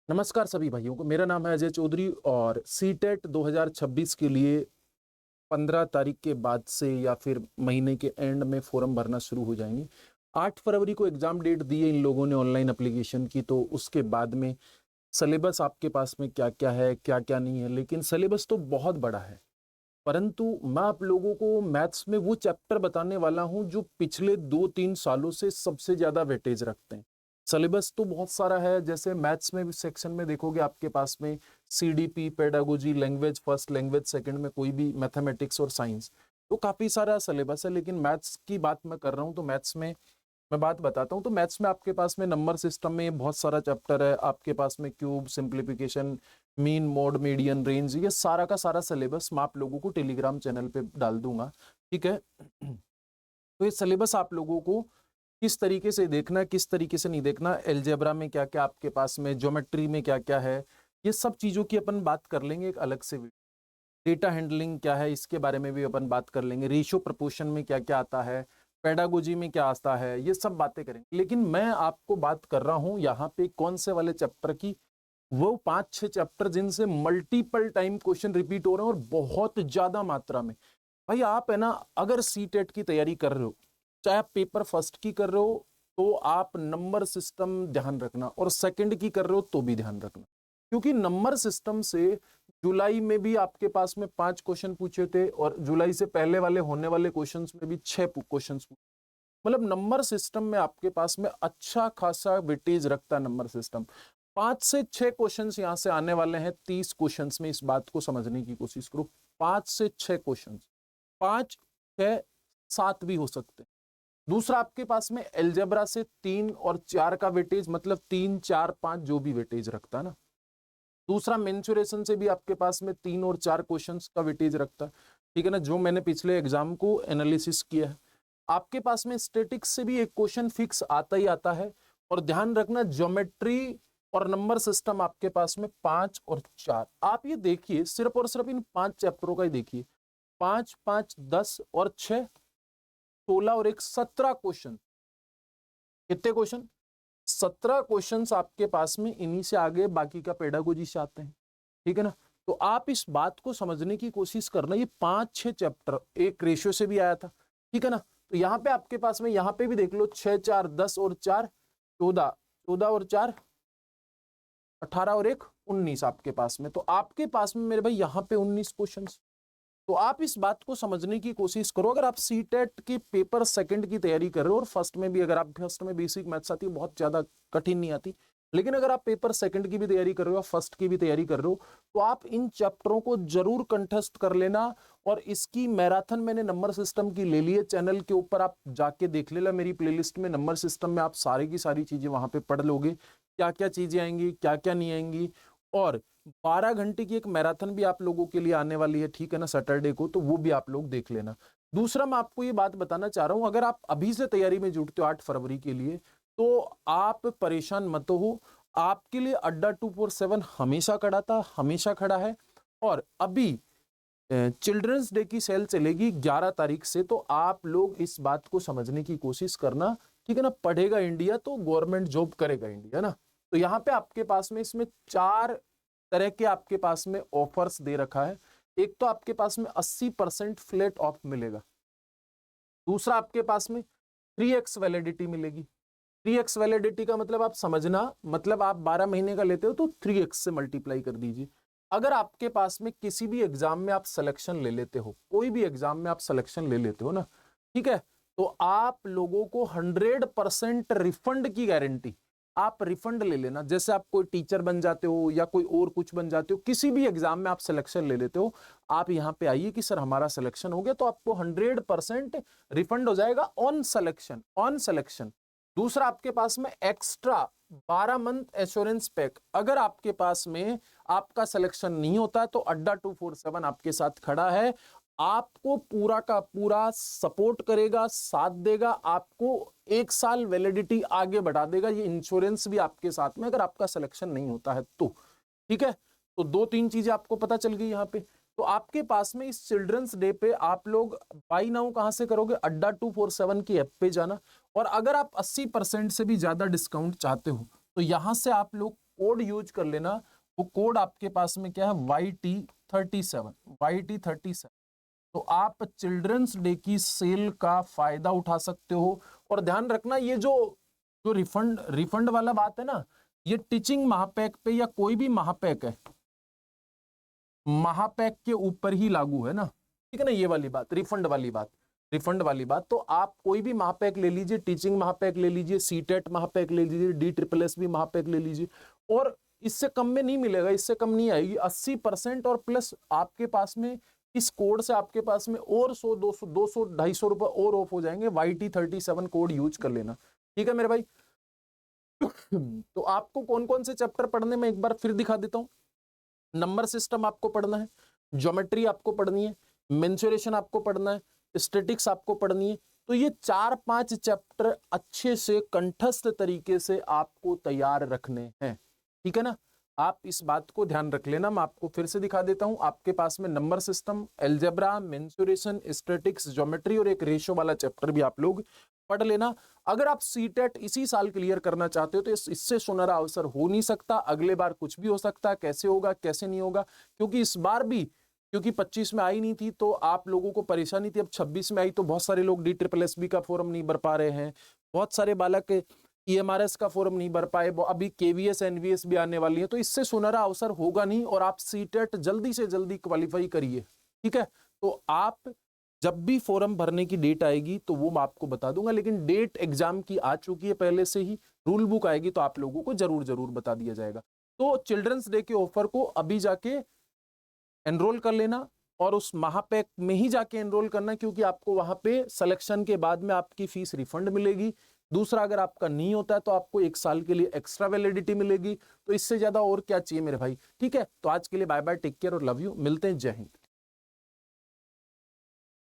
नमस्कार सभी भाइयों को। मेरा नाम है अजय चौधरी और सीटेट 2026 के लिए 15 तारीख के बाद से या फिर महीने के एंड में फॉर्म भरना शुरू हो जाएंगे। 8 फरवरी को एग्जाम डेट दी है इन लोगों ने ऑनलाइन एप्लीकेशन की, तो उसके बाद में सिलेबस आपके पास में क्या क्या है क्या क्या नहीं है। लेकिन सिलेबस तो बहुत बड़ा है, परंतु मैं आप लोगों को मैथ्स में वो चैप्टर बताने वाला हूं जो पिछले 2-3 सालों से सबसे ज्यादा वेटेज रखते हैं। सिलेबस तो बहुत सारा है, जैसे मैथ्स में भी सेक्शन में देखोगे आपके पास में CDP, pedagogy, language first, language second में कोई भी मैथमेटिक्स और साइंस, तो काफी सारा सिलेबस है। लेकिन मैथ्स की बात मैं कर रहा हूँ तो मैथ्स में मैं बात बताता हूँ। तो मैथ्स में आपके पास में नंबर सिस्टम में बहुत सारा चैप्टर है, आपके पास में cube, simplification, mean, mode, median, range, ये सारा का सारा सिलेबस मैं आप लोगों को टेलीग्राम चैनल पे डाल दूंगा, ठीक है। तो ये सिलेबस आप लोगों को किस तरीके से देखना है, किस तरीके से नहीं देखना, एलजेब्रा में क्या क्या आपके पास में, ज्योमेट्री में क्या क्या है, ये सब चीजों की अपन बात कर लेंगे एक अलग से वीडियो। डेटा हैंडलिंग क्या है इसके बारे में भी अपन बात कर लेंगे। रेशियो प्रपोर्शन में क्या क्या आता है, पेडागोजी में क्या आता है, ये सब बातें करेंगे। लेकिन मैं आपको बात कर रहा हूं यहाँ पे कौन से वाले चैप्टर की, वो 5-6 चैप्टर जिनसे मल्टीपल टाइम क्वेश्चन रिपीट हो रहे हैं और बहुत ज्यादा मात्रा में। भाई आप है ना, अगर सीटेट की तैयारी कर रहे हो, चाहे आप पेपर फर्स्ट की कर रहे हो तो आप नंबर सिस्टम ध्यान रखना, और सेकंड की कर रहे हो तो भी ध्यान रखना, क्योंकि नंबर सिस्टम से जुलाई में भी आपके पास में 5 क्वेश्चन पूछे थे और जुलाई से पहले वाले होने वाले क्वेश्चन में भी 6 क्वेश्चन। मतलब नंबर सिस्टम में आपके पास में अच्छा खासा वेटेज रखता है नंबर सिस्टम। 5 से 6 क्वेश्चंस यहाँ से आने वाले हैं 30 क्वेश्चंस में, इस बात को समझने की कोशिश करो। 5 से 6 क्वेश्चंस, 5, 6, 7 भी हो सकते हैं। दूसरा आपके पास में एलजेब्रा से 3 और 4 का वेटेज, मतलब 3, 4, 5 जो भी वेटेज रखता है ना। दूसरा मेंसुरेशन से भी आपके पास में 3 और 4 क्वेश्चंस का वेटेज रखता है, ठीक है ना, जो मैंने पिछले एग्जाम को एनालिसिस किया है। आपके पास में स्टैटिक्स से भी एक क्वेश्चन फिक्स आता ही आता है। और ध्यान रखना ज्योमेट्री और नंबर सिस्टम आपके पास में 5 और 4। आप ये देखिए, सिर्फ और सिर्फ इन 5 चैप्टरों का ही देखिए, 5, 5, 10 और 6, 16 और 1, 17 क्वेश्चन। कितने क्वेश्चन? 17 क्वेश्चंस आपके पास में इन्हीं से आगे बाकी का पेडागोजी से आते हैं, ठीक है ना। तो आप इस बात को समझने की कोशिश करना, ये 5-6 चैप्टर एक रेशियो से भी आया था, ठीक है ना। तो यहाँ पे आपके पास में, यहाँ पे भी देख लो, 6, 4, 10 और 4, 14, 14 और 4, 18 और 1, 19 आपके पास में। तो आपके पास में मेरे भाई यहाँ पे 19 क्वेश्चन। तो आप इस बात को समझने की कोशिश करो। अगर आप सीटेट के पेपर सेकंड की तैयारी कर रहे हो, और फर्स्ट में भी, अगर आप फर्स्ट में बेसिक मैथ्स आती है, बहुत ज्यादा कठिन नहीं आती, लेकिन अगर आप पेपर सेकंड की भी तैयारी कर रहे हो, फर्स्ट की भी तैयारी कर रहे हो, तो आप इन चैप्टरों को जरूर कंठस्थ कर लेना। और इसकी मैराथन मैंने नंबर सिस्टम की ले ली है, चैनल के ऊपर आप जाके देख लेना, मेरी प्लेलिस्ट में नंबर सिस्टम में आप सारी की सारी चीजें वहां पे पढ़ लोगे, क्या क्या चीजें आएंगी, क्या क्या नहीं आएंगी। और 12 घंटे की एक मैराथन भी आप लोगों के लिए आने वाली है, ठीक है ना, सैटरडे को, तो वो भी आप लोग देख लेना। दूसरा मैं आपको ये बात बताना चाह रहा हूं, अगर आप अभी से तैयारी में जुटते हो 8 फरवरी के लिए, तो आप परेशान मत हो। आपके लिए अड्डा 247 हमेशा खड़ा था, हमेशा खड़ा है। और अभी चिल्ड्रंस डे की सेल चलेगी 11 तारीख से, तो आप लोग इस बात को समझने की कोशिश करना, ठीक है ना। पढ़ेगा इंडिया तो गवर्नमेंट जॉब करेगा इंडिया ना। तो यहाँ पे आपके पास में इसमें 4 तरह के आपके पास में ऑफर्स दे रखा है। एक तो आपके पास में 80% फ्लैट ऑफ मिलेगा। दूसरा आपके पास में 3x वैलिडिटी मिलेगी। 3x वैलिडिटी का मतलब आप समझना, मतलब आप 12 महीने का लेते हो तो 3x से मल्टीप्लाई कर दीजिए। अगर आपके पास में किसी भी एग्जाम में आप सिलेक्शन ले लेते हो, कोई भी एग्जाम में आप सिलेक्शन ले लेते हो ना, ठीक है, तो आप लोगों को 100% रिफंड की गारंटी, आप रिफंड ले लेना। जैसे आप कोई टीचर बन जाते हो या कोई और कुछ बन जाते हो, किसी भी एग्जाम में आप सिलेक्शन ले लेते हो, आप यहाँ पे आइए कि सर हमारा सिलेक्शन हो गया, तो आपको 100% रिफंड हो जाएगा ऑन सिलेक्शन, ऑन सिलेक्शन। दूसरा आपके पास में एक्स्ट्रा 12 मंथ एश्योरेंस पैक। अगर आपके पास में आपका सिलेक्शन नहीं होता है तो अड्डा 247 आपके साथ खड़ा है, आपको पूरा का पूरा सपोर्ट करेगा, साथ देगा, आपको 1 साल वैलिडिटी आगे बढ़ा देगा। ये इंश्योरेंस भी आपके साथ में, अगर आपका सिलेक्शन नहीं होता है तो, ठीक है। तो 2-3 चीजें आपको पता चल गई यहाँ पे। तो आपके पास में इस चिल्ड्रंस डे पे आप लोग बाई नाउ कहां से करोगे? अड्डा 247 की ऐप पे जाना। और अगर आप 80% से भी ज्यादा डिस्काउंट चाहते हो तो यहां से आप लोग कोड यूज कर लेना, वो कोड आपके पास में क्या है, YT37। तो आप चिल्ड्रंस डे की सेल का फायदा उठा सकते हो। और ध्यान रखना, ये जो रिफंड वाला बात है ना, ये टीचिंग महापैक पे या कोई भी महापैक है, महापैक के ऊपर ही लागू है ना, ठीक है ना, ये वाली बात, रिफंड वाली बात। तो आप कोई भी महापैक ले लीजिए, टीचिंग महापैक ले लीजिए, सीटेट महापैक ले लीजिए, DSSS भी महापैक ले लीजिए, और इससे कम में नहीं मिलेगा, इससे कम नहीं आएगी। 80% और प्लस आपके पास में इस कोड से आपके पास में और 100, 200, 250 रुपए और ऑफ हो जाएंगे। YT37 कोड यूज कर लेना, ठीक है मेरे भाई। तो आपको कौन कौन से चैप्टर पढ़ने में एक बार फिर दिखा देता हूं। नंबर सिस्टम आपको पढ़ना है, ज्योमेट्री आपको पढ़नी है, मेंसुरेशन आपको पढ़ना है, स्टैटिक्स आपको पढ़नी है। तो ये 4-5 चैप्टर अच्छे से कंठस्थ तरीके से आपको तैयार रखने हैं, ठीक है ना। आप इस बात को ध्यान रख लेना। मैं आपको फिर से दिखा देता हूं, आपके पास में number system, algebra, mensuration, statics, geometry और एक रेशियो वाला चैप्टर भी आप लोग पढ़ लेना। अगर आप सीटेट इसी साल क्लियर करना चाहते हो तो इससे सुनहरा अवसर हो नहीं सकता। अगले बार कुछ भी हो सकता है, कैसे होगा कैसे नहीं होगा, क्योंकि इस बार भी, क्योंकि 25 में आई नहीं थी तो आप लोगों को परेशानी थी, अब 26 में आई तो बहुत सारे लोग DSSS का फॉर्म नहीं भर पा रहे हैं, बहुत सारे बालक EMRS का फॉर्म नहीं भर पाए, अभी KVS NVS भी आने वाली है। तो इससे सुनहरा अवसर होगा नहीं, और आप सीटेट जल्दी से जल्दी क्वालिफाई करिए, ठीक है। तो आप जब भी फॉर्म भरने की डेट आएगी तो वो मैं आपको बता दूंगा, लेकिन डेट एग्जाम की आ चुकी है पहले से ही, रूल बुक आएगी तो आप लोगों को जरूर बता दिया जाएगा। तो चिल्ड्रंस डे के ऑफर को अभी जाके एनरोल कर लेना, और उस महापैक में ही जाके एनरोल करना, क्योंकि आपको वहां पे सिलेक्शन के बाद में आपकी फीस रिफंड मिलेगी। दूसरा, अगर आपका नहीं होता है तो आपको 1 साल के लिए एक्स्ट्रा वैलिडिटी मिलेगी। तो इससे ज्यादा और क्या चाहिए मेरे भाई, ठीक है। तो आज के लिए बाय बाय, टेक केयर और लव यू, मिलते हैं, जय हिंद।